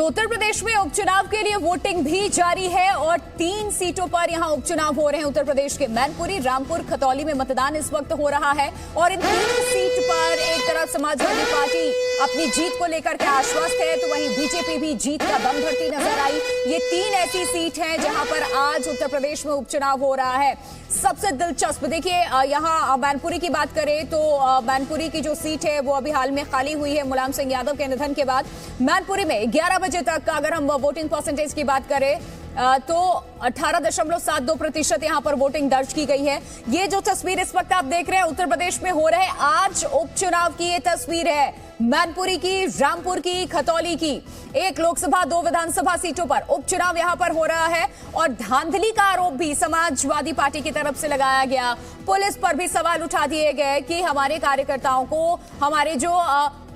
तो उत्तर प्रदेश में उपचुनाव के लिए वोटिंग भी जारी है और 3 सीटों पर यहां उपचुनाव हो रहे हैं। उत्तर प्रदेश के मैनपुरी, रामपुर, खतौली में मतदान इस वक्त हो रहा है और इन 3 सीट पर एक तरफ समाजवादी पार्टी अपनी जीत को लेकर के आश्वस्त है, तो वहीं बीजेपी भी जीत का दम भरती नजर आई। ये 3 ऐसी सीट हैं जहां पर आज उत्तर प्रदेश में उपचुनाव हो रहा है। सबसे दिलचस्प देखिए, यहाँ मैनपुरी की बात करें तो मैनपुरी की जो सीट है वो अभी हाल में खाली हुई है मुलायम सिंह यादव के निधन के बाद। मैनपुरी में 11 बजे तक अगर हम वोटिंग परसेंटेज की बात करें तो 18.72% यहां पर वोटिंग दर्ज की गई है। ये जो तस्वीर इस वक्त आप देख रहे हैं उत्तर प्रदेश में हो रहे आज उपचुनाव की ये तस्वीर है मैनपुरी की, रामपुर की, खतौली की। 1 लोकसभा 2 विधानसभा सीटों पर उपचुनाव यहां पर हो रहा है और धांधली का आरोप भी समाजवादी पार्टी की तरफ से लगाया गया। पुलिस पर भी सवाल उठा दिए गए कि हमारे कार्यकर्ताओं को, हमारे जो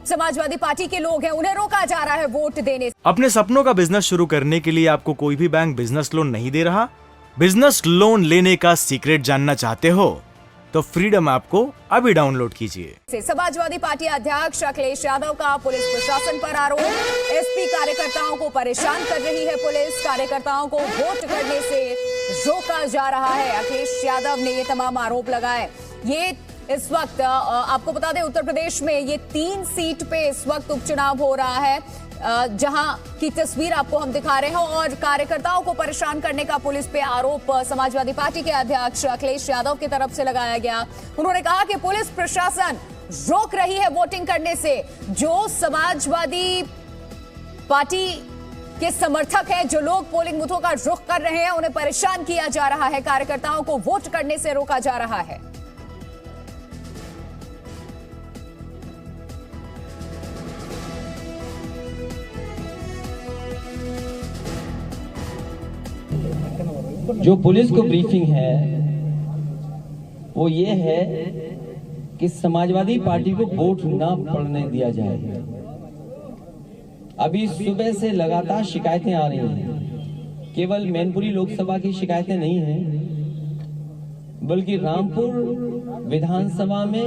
समाजवादी पार्टी के लोग हैं, उन्हें रोका जा रहा है वोट देने से। अपने सपनों का बिजनेस शुरू करने के लिए आपको कोई भी बैंक बिजनेस लोन नहीं दे रहा? बिजनेस लोन लेने का सीक्रेट जानना चाहते हो तो फ्रीडम ऐप को अभी डाउनलोड कीजिए। समाजवादी पार्टी अध्यक्ष अखिलेश यादव का पुलिस प्रशासन पर आरोप। एसपी कार्यकर्ताओं को परेशान कर रही है पुलिस, कार्यकर्ताओं को वोट करने से रोका जा रहा है। अखिलेश यादव ने ये तमाम आरोप लगाए। ये इस वक्त आपको बता दें उत्तर प्रदेश में ये 3 सीट पे इस वक्त उपचुनाव हो रहा है, जहां की तस्वीर आपको हम दिखा रहे हैं और कार्यकर्ताओं को परेशान करने का पुलिस पे आरोप समाजवादी पार्टी के अध्यक्ष अखिलेश यादव की तरफ से लगाया गया। उन्होंने कहा कि पुलिस प्रशासन रोक रही है वोटिंग करने से। जो समाजवादी पार्टी के समर्थक हैं, जो लोग पोलिंग बूथों का रुख कर रहे हैं, उन्हें परेशान किया जा रहा है, कार्यकर्ताओं को वोट करने से रोका जा रहा है। जो पुलिस को ब्रीफिंग है वो ये है कि समाजवादी पार्टी को वोट ना पड़ने दिया जाए। अभी सुबह से लगातार शिकायतें आ रही हैं। केवल मैनपुरी लोकसभा की शिकायतें नहीं हैं, बल्कि रामपुर विधानसभा में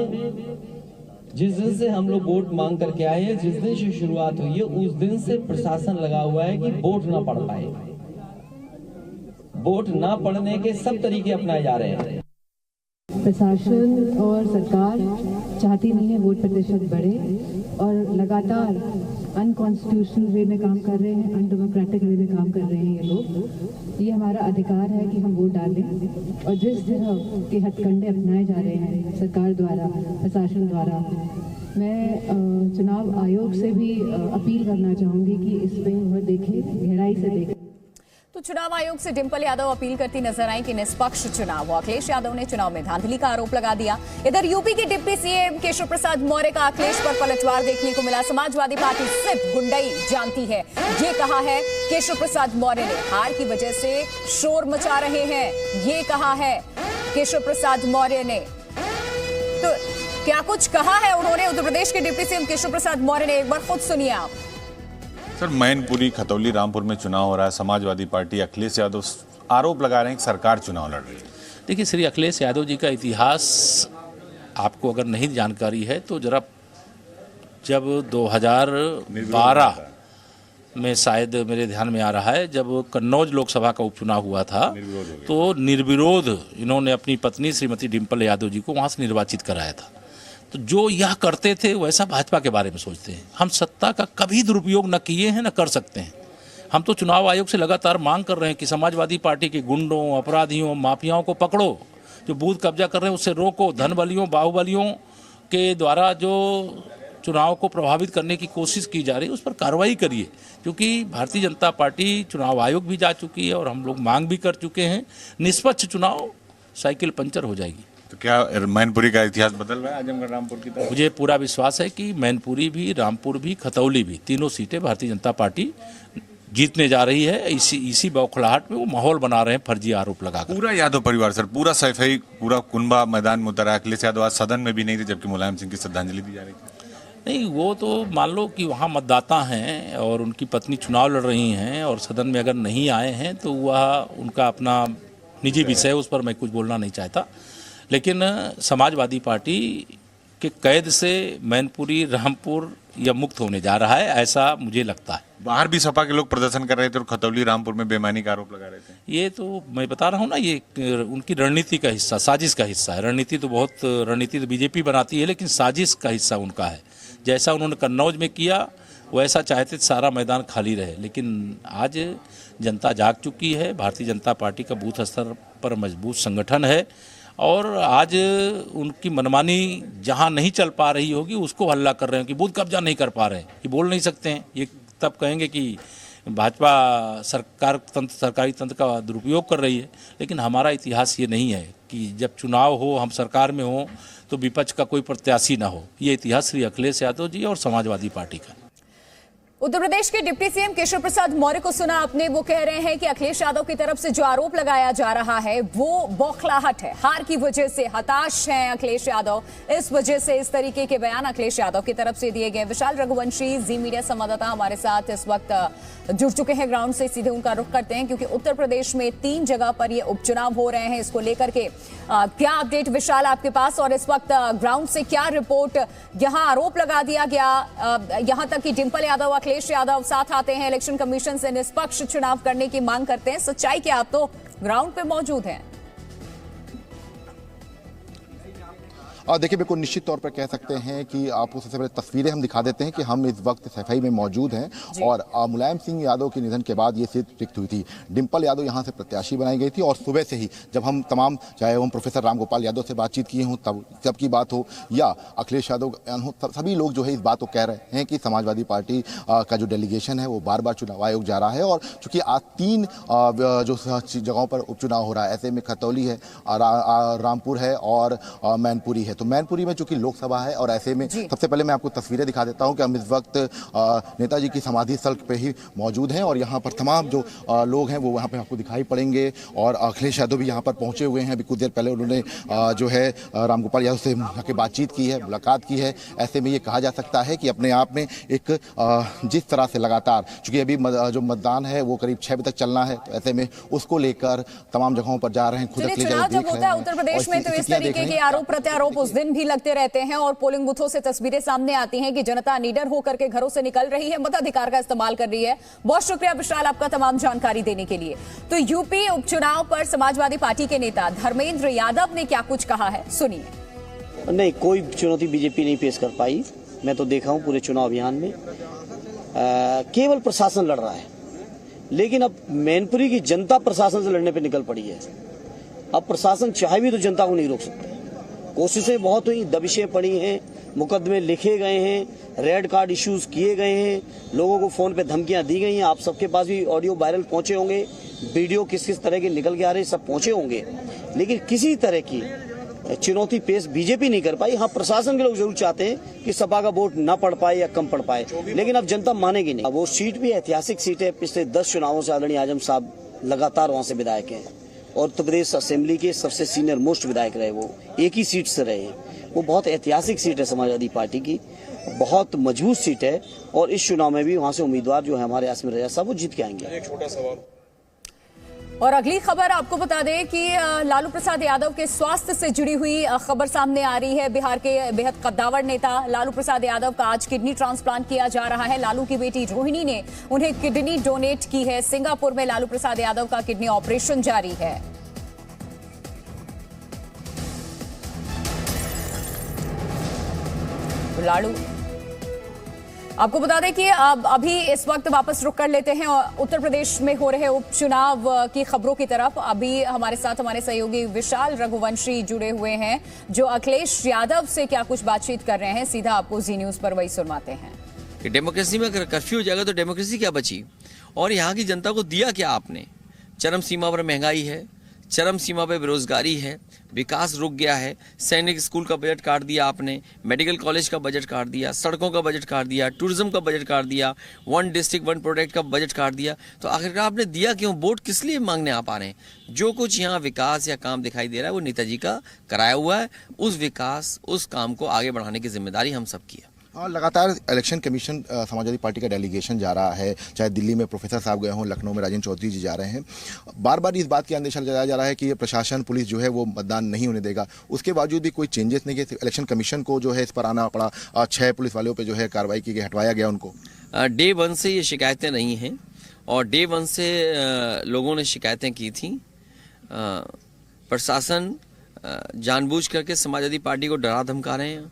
जिस दिन से हम लोग वोट मांग करके आए हैं, जिस दिन से शुरुआत हुई है, उस दिन से प्रशासन लगा हुआ है कि वोट ना पड़ पाए। वोट ना पड़ने के सब तरीके अपनाए जा रहे हैं। प्रशासन और सरकार चाहती नहीं है वोट प्रतिशत बढ़े और लगातार अनकॉन्स्टिट्यूशनल वे में काम कर रहे हैं, अनडेमोक्रेटिक वे में काम कर रहे हैं ये लोग। ये हमारा अधिकार है कि हम वोट डालें और जिस तरह के हथकंडे अपनाए जा रहे हैं सरकार द्वारा, प्रशासन द्वारा, मैं चुनाव आयोग से भी अपील करना चाहूँगी कि इस पे वह देखें, गहराई से देखें। तो चुनाव आयोग से डिंपल यादव अपील करती नजर आई कि निष्पक्ष चुनाव हो। अखिलेश यादव ने चुनाव में धांधली का आरोप लगा दिया। इधर यूपी के डिप्टी सीएम केशव प्रसाद मौर्य का अखिलेश पर पलटवार देखने को मिला। समाजवादी पार्टी सिर्फ गुंडई जानती है, ये कहा है केशव प्रसाद मौर्य ने। हार की वजह से शोर मचा रहे हैं, ये कहा है केशव प्रसाद मौर्य ने। तो क्या कुछ कहा है उन्होंने उत्तर प्रदेश के डिप्टी सीएम केशव प्रसाद मौर्य ने, एक बार खुद सुनिए आप। सर, मैनपुरी, खतौली, रामपुर में चुनाव हो रहा है। समाजवादी पार्टी अखिलेश यादव आरोप लगा रहे हैं कि सरकार चुनाव लड़ रही है। देखिए, श्री अखिलेश यादव जी का इतिहास आपको अगर नहीं जानकारी है तो जरा, जब 2012 में शायद मेरे ध्यान में आ रहा है, जब कन्नौज लोकसभा का उपचुनाव हुआ था तो निर्विरोध इन्होंने अपनी पत्नी श्रीमती डिंपल यादव जी को वहाँ से निर्वाचित कराया था। तो जो यह करते थे वैसा भाजपा के बारे में सोचते हैं। हम सत्ता का कभी दुरुपयोग न किए हैं, न कर सकते हैं। हम तो चुनाव आयोग से लगातार मांग कर रहे हैं कि समाजवादी पार्टी के गुंडों, अपराधियों, माफियाओं को पकड़ो, जो बूथ कब्जा कर रहे हैं उससे रोको, धन बलियों, बाहुबलियों के द्वारा जो चुनाव को प्रभावित करने की कोशिश की जा रही है उस पर कार्रवाई करिए। क्योंकि भारतीय जनता पार्टी चुनाव आयोग भी जा चुकी है और हम लोग मांग भी कर चुके हैं, निष्पक्ष चुनाव, साइकिल पंचर हो जाएगी। तो क्या मैनपुरी का इतिहास बदल रहा है आजमगढ़ रामपुर की तरह? मुझे पूरा विश्वास है कि मैनपुरी भी, रामपुर भी, खतौली भी, तीनों सीटें भारतीय जनता पार्टी जीतने जा रही है। इसी बौखलाहट में वो माहौल बना रहे हैं फर्जी आरोप लगाकर। पूरा यादव परिवार सर, पूरा सैफई, पूरा कुनबा मैदान में उतरा। अखिलेश यादव आज सदन में भी नहीं थे, जबकि मुलायम सिंह की श्रद्धांजलि दी जा रही थी। नहीं, वो तो मान लो कि वहाँ मतदाता हैं और उनकी पत्नी चुनाव लड़ रही हैं और सदन में अगर नहीं आए हैं तो वह उनका अपना निजी विषय है, उस पर मैं कुछ बोलना नहीं चाहता। लेकिन समाजवादी पार्टी कि कैद से मैनपुरी रामपुर या मुक्त होने जा रहा है, ऐसा मुझे लगता है। बाहर भी सपा के लोग प्रदर्शन कर रहे थे और खतौली रामपुर में बेईमानी का आरोप लगा रहे थे। ये तो मैं बता रहा हूँ ना, ये उनकी रणनीति का हिस्सा, साजिश का हिस्सा है। रणनीति तो बीजेपी बनाती है, लेकिन साजिश का हिस्सा उनका है। जैसा उन्होंने कन्नौज में किया वैसा चाहते सारा मैदान खाली रहे, लेकिन आज जनता जाग चुकी है। भारतीय जनता पार्टी का बूथ स्तर पर मजबूत संगठन है और आज उनकी मनमानी जहां नहीं चल पा रही होगी उसको हल्ला कर रहे हैं कि बूथ कब्जा नहीं कर पा रहे हैं। ये बोल नहीं सकते हैं, ये तब कहेंगे कि भाजपा सरकारी तंत्र का दुरुपयोग कर रही है। लेकिन हमारा इतिहास ये नहीं है कि जब चुनाव हो, हम सरकार में हो, तो विपक्ष का कोई प्रत्याशी ना हो। ये इतिहास श्री अखिलेश यादव जी और समाजवादी पार्टी का। उत्तर प्रदेश के डिप्टी सीएम केशव प्रसाद मौर्य को सुना आपने, वो कह रहे हैं कि अखिलेश यादव की तरफ से जो आरोप लगाया जा रहा है वो बौखलाहट है। हार की वजह से हताश हैं अखिलेश यादव, इस वजह से इस तरीके के बयान अखिलेश यादव की तरफ से दिए गए। विशाल रघुवंशी जी मीडिया संवाददाता हमारे साथ इस वक्त जुड़ चुके हैं ग्राउंड से, सीधे उनका रुख करते हैं क्योंकि उत्तर प्रदेश में 3 जगह पर ये उपचुनाव हो रहे हैं। इसको लेकर के क्या अपडेट विशाल आपके पास, और इस वक्त ग्राउंड से क्या रिपोर्ट? यहाँ आरोप लगा दिया गया, यहाँ तक कि डिंपल यादव, अखिलेश यादव साथ आते हैं, इलेक्शन कमीशन से निष्पक्ष चुनाव करने की मांग करते हैं। सच्चाई क्या, आप तो ग्राउंड पे मौजूद हैं। देखिए, बिल्कुल निश्चित तौर पर कह सकते हैं कि आपको सबसे पहले तस्वीरें हम दिखा देते हैं कि हम इस वक्त सफाई में मौजूद हैं और मुलायम सिंह यादव के निधन के बाद ये सीट रिक्त हुई थी। डिंपल यादव यहाँ से प्रत्याशी बनाई गई थी और सुबह से ही जब हम तमाम, चाहे हम प्रोफेसर रामगोपाल यादव से बातचीत किए हों तब की बात हो या अखिलेश यादव, सभी लोग जो है इस बात को कह रहे हैं कि समाजवादी पार्टी का जो डेलीगेशन है वो बार बार चुनाव आयोग जा रहा है। और चूंकि आज 3 जो जगहों पर उपचुनाव हो रहा है, ऐसे में खतौली है, रामपुर है और मैनपुरी है। तो मैनपुरी में चूंकि लोकसभा है और ऐसे में सबसे पहले मैं आपको तस्वीरें दिखा देता हूं कि हम इस वक्त नेताजी की समाधि स्थल पे ही मौजूद हैं और यहाँ पर तमाम जो लोग हैं वो वहाँ पे आपको दिखाई पड़ेंगे। और अखिलेश यादव भी यहाँ पर पहुँचे हुए हैं। अभी कुछ देर पहले उन्होंने जो है रामगोपाल यादव से जाके बातचीत की है, मुलाकात की है। ऐसे में ये कहा जा सकता है कि अपने आप में एक जिस तरह से लगातार, चूंकि अभी जो मतदान है वो करीब 6 बजे तक चलना है, तो ऐसे में उसको लेकर तमाम जगहों पर जा रहे हैं, खुद जब होता है उत्तर प्रदेश में तो इस तरीके के आरोप प्रत्यारोप उस दिन भी लगते रहते हैं और पोलिंग बूथों से तस्वीरें सामने आती हैं कि जनता निडर होकर के घरों से निकल रही है, मताधिकार का इस्तेमाल कर रही है। बहुत शुक्रिया विशाल आपका तमाम जानकारी देने के लिए। तो यूपी उपचुनाव पर समाजवादी पार्टी के नेता धर्मेंद्र यादव ने क्या कुछ कहा है, सुनिए। नहीं, कोई चुनौती बीजेपी नहीं पेश कर पाई। मैं तो देखा हूं पूरे चुनाव अभियान में केवल प्रशासन लड़ रहा है, लेकिन अब मैनपुरी की जनता प्रशासन से लड़ने पर निकल पड़ी है। अब प्रशासन चाहे भी तो जनता को नहीं रोक सकता। कोशिशें बहुत हुई, दबिशें पड़ी हैं, मुकदमे लिखे गए हैं, रेड कार्ड इश्यूज किए गए हैं, लोगों को फोन पे धमकियां दी गई हैं। आप सबके पास भी ऑडियो वायरल पहुंचे होंगे, वीडियो किस किस तरह के निकल के आ रहे सब पहुंचे होंगे, लेकिन किसी तरह की चुनौती पेश बीजेपी नहीं कर पाई। हाँ, प्रशासन के लोग जरूर चाहते हैं कि सपा का वोट ना पड़ पाए या कम पड़ पाए, लेकिन अब जनता मानेगी नहीं। वो सीट भी ऐतिहासिक सीट है। पिछले 10 चुनावों से आदरणीय आजम साहब लगातार वहां से विधायक हैं और उत्तर प्रदेश असेंबली के सबसे सीनियर मोस्ट विधायक रहे। वो एक ही सीट से रहे हैं। वो बहुत ऐतिहासिक सीट है समाजवादी पार्टी की, बहुत मजबूत सीट है और इस चुनाव में भी वहां से उम्मीदवार जो है हमारे आसमी रजा साहब वो जीत के आएंगे। एक छोटा सवाल और अगली खबर आपको बता दें कि लालू प्रसाद यादव के स्वास्थ्य से जुड़ी हुई खबर सामने आ रही है। बिहार के बेहद कद्दावर नेता लालू प्रसाद यादव का आज किडनी ट्रांसप्लांट किया जा रहा है। लालू की बेटी रोहिणी ने उन्हें किडनी डोनेट की है। सिंगापुर में लालू प्रसाद यादव का किडनी ऑपरेशन जारी है। लालू, आपको बता दें कि अभी इस वक्त वापस रुक कर लेते हैं उत्तर प्रदेश में हो रहे उपचुनाव की खबरों की तरफ। अभी हमारे साथ हमारे सहयोगी विशाल रघुवंशी जुड़े हुए हैं जो अखिलेश यादव से क्या कुछ बातचीत कर रहे हैं, सीधा आपको जी न्यूज पर वही सुनवाते हैं। कि डेमोक्रेसी में अगर कर्फ्यू हो जाएगा तो डेमोक्रेसी क्या बची, और यहाँ की जनता को दिया क्या आपने? चरम सीमा पर महंगाई है, चरम सीमा पर बेरोजगारी है, विकास रुक गया है, सैनिक स्कूल का बजट काट दिया आपने, मेडिकल कॉलेज का बजट काट दिया, सड़कों का बजट काट दिया, टूरिज्म का बजट काट दिया, 1 डिस्ट्रिक्ट 1 प्रोडक्ट का बजट काट दिया। तो आखिरकार आपने दिया क्यों? वोट किस लिए मांगने आप आ रहे हैं? जो कुछ यहाँ विकास या काम दिखाई दे रहा है वो नेताजी का कराया हुआ है। उस विकास, उस काम को आगे बढ़ाने की जिम्मेदारी हम सब की है। लगातार इलेक्शन कमीशन समाजवादी पार्टी का डेलीगेशन जा रहा है, चाहे दिल्ली में प्रोफेसर साहब गए हों, लखनऊ में राजेंद्र चौधरी जी जा रहे हैं। बार बार इस बात की अंदेशा जताया जा रहा है कि ये प्रशासन पुलिस जो है वो मतदान नहीं होने देगा। उसके बावजूद भी कोई चेंजेस नहीं किए। इलेक्शन कमीशन को जो है इस पर आना पड़ा, 6 पुलिस वालों पर जो है कार्रवाई की गई, हटवाया गया उनको। डे 1 से ये शिकायतें नहीं हैं और डे 1 से लोगों ने शिकायतें की थी। प्रशासन जानबूझ करके समाजवादी पार्टी को डरा धमका रहे हैं,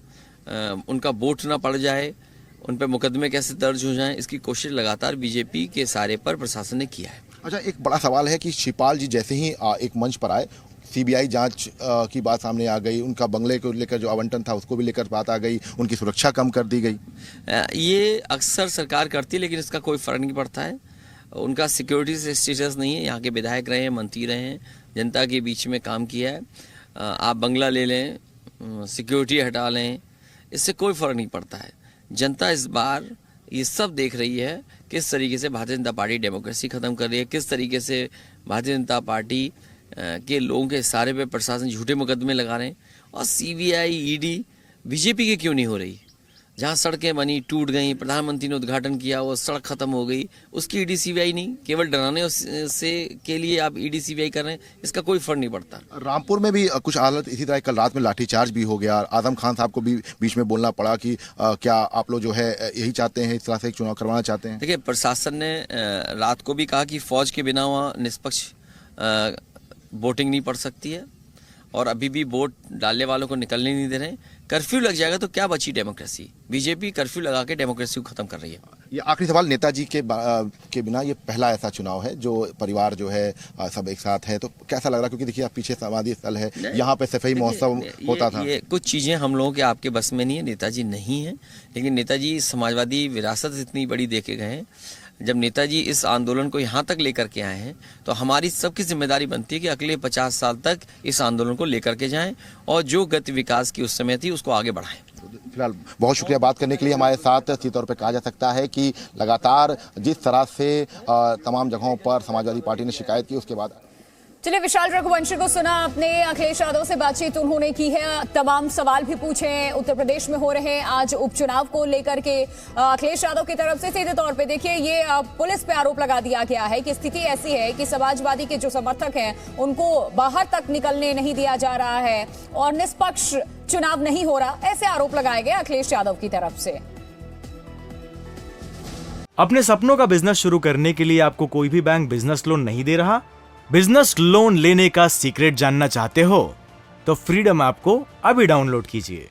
उनका वोट ना पड़ जाए, उन पर मुकदमे कैसे दर्ज हो जाएं, इसकी कोशिश लगातार बीजेपी के सारे पर प्रशासन ने किया है। अच्छा, एक बड़ा सवाल है कि शिवपाल जी जैसे ही एक मंच पर आए, सीबीआई जांच की बात सामने आ गई, उनका बंगले को लेकर जो आवंटन था उसको भी लेकर बात आ गई, उनकी सुरक्षा कम कर दी गई। ये अक्सर सरकार करती है लेकिन इसका कोई फर्क नहीं पड़ता है। उनका सिक्योरिटी से स्टेटस नहीं है, यहाँ के विधायक रहे हैं, मंत्री रहे हैं, जनता के बीच में काम किया है। आप बंगला ले लें, सिक्योरिटी हटा लें, इससे कोई फ़र्क नहीं पड़ता है। जनता इस बार ये सब देख रही है किस तरीके से भारतीय जनता पार्टी डेमोक्रेसी ख़त्म कर रही है, किस तरीके से भारतीय जनता पार्टी के लोगों के इशारे पे प्रशासन झूठे मुकदमे लगा रहे हैं। और सीबीआई, ईडी बीजेपी की क्यों नहीं हो रही? जहाँ सड़कें बनी, टूट गई, प्रधानमंत्री ने उद्घाटन किया, वो सड़क खत्म हो गई, उसकी ईडी सीबीआई नहीं, केवल डराने से के लिए आप ईडी सीबीआई कर रहे हैं, इसका कोई फर्क नहीं पड़ता। रामपुर में भी कुछ हालत इसी तरह, कल रात में लाठीचार्ज भी हो गया। आजम खान साहब को भी बीच में बोलना पड़ा कि क्या आप लोग जो है यही चाहते हैं, इस तरह से एक चुनाव करवाना चाहते हैं? देखिए, प्रशासन ने रात को भी कहा कि फौज के बिना वहाँ निष्पक्ष वोटिंग नहीं पड़ सकती है और अभी भी वोट डालने वालों को निकलने नहीं दे रहे हैं। कर्फ्यू लग जाएगा तो क्या बची डेमोक्रेसी? बीजेपी कर्फ्यू लगा के डेमोक्रेसी को खत्म कर रही है। ये आखिरी सवाल, नेताजी के बिना ये पहला ऐसा चुनाव है जो परिवार जो है सब एक साथ है, तो कैसा लग रहा है? क्योंकि देखिए आप पीछे समाधि स्थल है, यहाँ पे सफाई महोत्सव होता था। ये कुछ चीज़ें हम लोगों के आपके बस में नहीं है, नेताजी नहीं है, लेकिन नेताजी समाजवादी विरासत इतनी बड़ी दे के गए हैं। जब नेताजी इस आंदोलन को यहाँ तक लेकर के आए हैं तो हमारी सबकी जिम्मेदारी बनती है कि अगले 50 साल तक इस आंदोलन को लेकर के जाएं और जो गति विकास की उस समय थी उसको आगे बढ़ाएं। फिलहाल बहुत शुक्रिया बात करने के लिए। हमारे साथ सीधे तौर पे कहा जा सकता है कि लगातार जिस तरह से तमाम जगहों पर समाजवादी पार्टी ने शिकायत की, उसके बाद चलिए, विशाल रघुवंशी को सुना आपने, अखिलेश यादव से बातचीत उन्होंने की है, तमाम सवाल भी पूछे हैं उत्तर प्रदेश में हो रहे आज उपचुनाव को लेकर के। अखिलेश यादव की तरफ से सीधे तौर पे देखिए, ये पुलिस पे आरोप लगा दिया गया है कि स्थिति ऐसी है कि समाजवादी के जो समर्थक हैं उनको बाहर तक निकलने नहीं दिया जा रहा है और निष्पक्ष चुनाव नहीं हो रहा, ऐसे आरोप लगाए गए अखिलेश यादव की तरफ से। अपने सपनों का बिजनेस शुरू करने के लिए आपको कोई भी बैंक बिजनेस लोन नहीं दे रहा? बिजनेस लोन लेने का सीक्रेट जानना चाहते हो तो फ्रीडम ऐप को अभी डाउनलोड कीजिए।